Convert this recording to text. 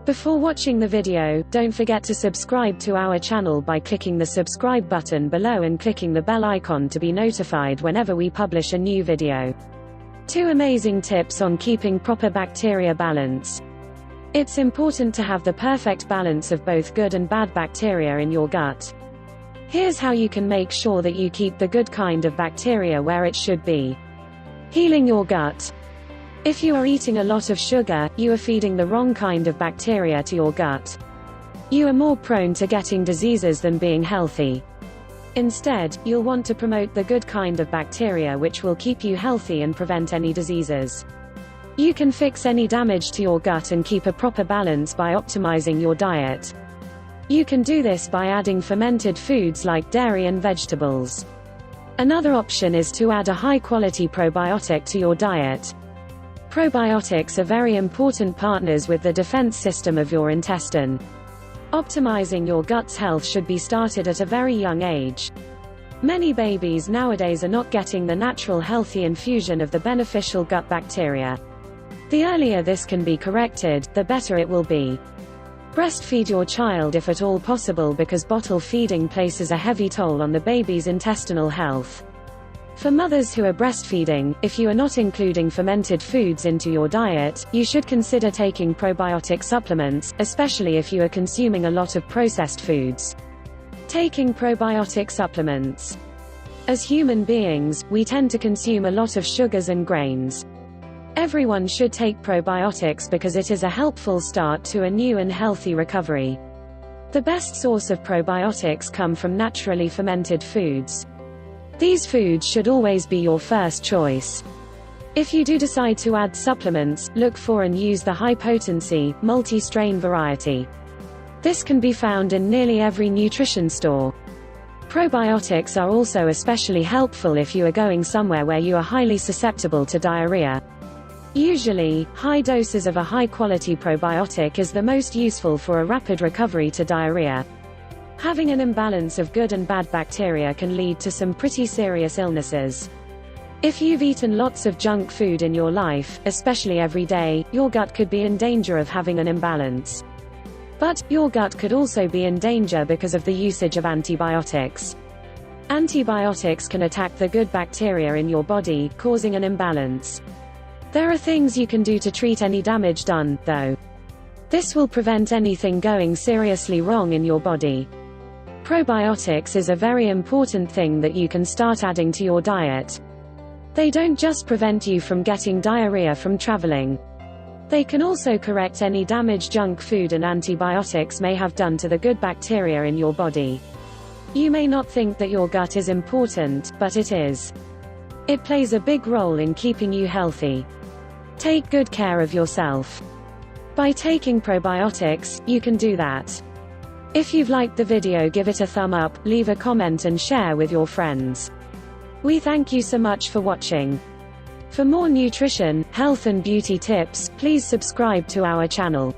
Before watching the video, don't forget to subscribe to our channel by clicking the subscribe button below and clicking the bell icon to be notified whenever we publish a new video. 2 amazing tips on keeping proper bacteria balance. It's important to have the perfect balance of both good and bad bacteria in your gut. Here's how you can make sure that you keep the good kind of bacteria where it should be. Healing your gut. If you are eating a lot of sugar, you are feeding the wrong kind of bacteria to your gut. You are more prone to getting diseases than being healthy. Instead, you'll want to promote the good kind of bacteria which will keep you healthy and prevent any diseases. You can fix any damage to your gut and keep a proper balance by optimizing your diet. You can do this by adding fermented foods like dairy and vegetables. Another option is to add a high-quality probiotic to your diet. Probiotics are very important partners with the defense system of your intestine. Optimizing your gut's health should be started at a very young age. Many babies nowadays are not getting the natural healthy infusion of the beneficial gut bacteria. The earlier this can be corrected, the better it will be. Breastfeed your child if at all possible because bottle feeding places a heavy toll on the baby's intestinal health. For mothers who are breastfeeding, if you are not including fermented foods into your diet, you should consider taking probiotic supplements, especially if you are consuming a lot of processed foods. Taking probiotic supplements. As human beings, we tend to consume a lot of sugars and grains. Everyone should take probiotics because it is a helpful start to a new and healthy recovery. The best source of probiotics come from naturally fermented foods. These foods should always be your first choice. If you do decide to add supplements, look for and use the high-potency, multi-strain variety. This can be found in nearly every nutrition store. Probiotics are also especially helpful if you are going somewhere where you are highly susceptible to diarrhea. Usually, high doses of a high-quality probiotic is the most useful for a rapid recovery to diarrhea. Having an imbalance of good and bad bacteria can lead to some pretty serious illnesses. If you've eaten lots of junk food in your life, especially every day, your gut could be in danger of having an imbalance. But, your gut could also be in danger because of the usage of antibiotics. Antibiotics can attack the good bacteria in your body, causing an imbalance. There are things you can do to treat any damage done, though. This will prevent anything going seriously wrong in your body. Probiotics is a very important thing that you can start adding to your diet. They don't just prevent you from getting diarrhea from traveling. They can also correct any damage junk food and antibiotics may have done to the good bacteria in your body. You may not think that your gut is important, but it is. It plays a big role in keeping you healthy. Take good care of yourself. By taking probiotics, you can do that. If you've liked the video, give it a thumb up, leave a comment and share with your friends. We thank you so much for watching. For more nutrition, health and beauty tips, please subscribe to our channel.